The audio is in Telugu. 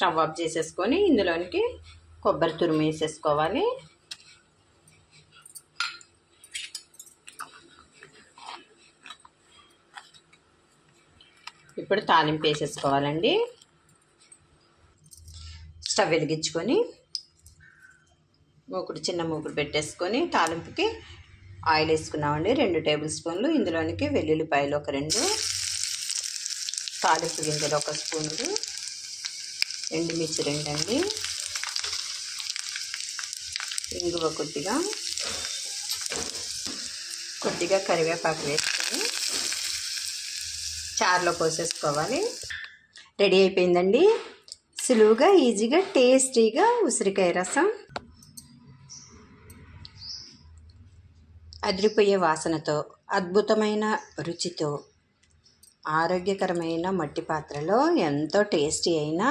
స్టవ్ ఆఫ్ చేసేసుకొని ఇందులోనికి కొబ్బరి తురుము వేసేసుకోవాలి. ఇప్పుడు తాలింపు వేసేసుకోవాలండి. స్టవ్ వెలిగించుకొని చిన్న మూకుడు పెట్టేసుకొని తాలింపుకి ఆయిల్ వేసుకున్నామండి. 2 టేబుల్ స్పూన్లు. ఇందులోనికి వెల్లుల్లిపాయలు ఒక 2, తాలింపు గింజలు 1 స్పూను, ఎండుమిర్చి 2 అండి, ఇంగువ కొద్దిగా కరివేపాకు వేసుకొని చారులో పోసేసుకోవాలి. రెడీ అయిపోయిందండి. సులువుగా, ఈజీగా, టేస్టీగా ఉసిరికాయ రసం. అదిరిపోయే వాసనతో, అద్భుతమైన రుచితో, ఆరోగ్యకరమైన మట్టి పాత్రలో ఎంతో టేస్టీ అయిన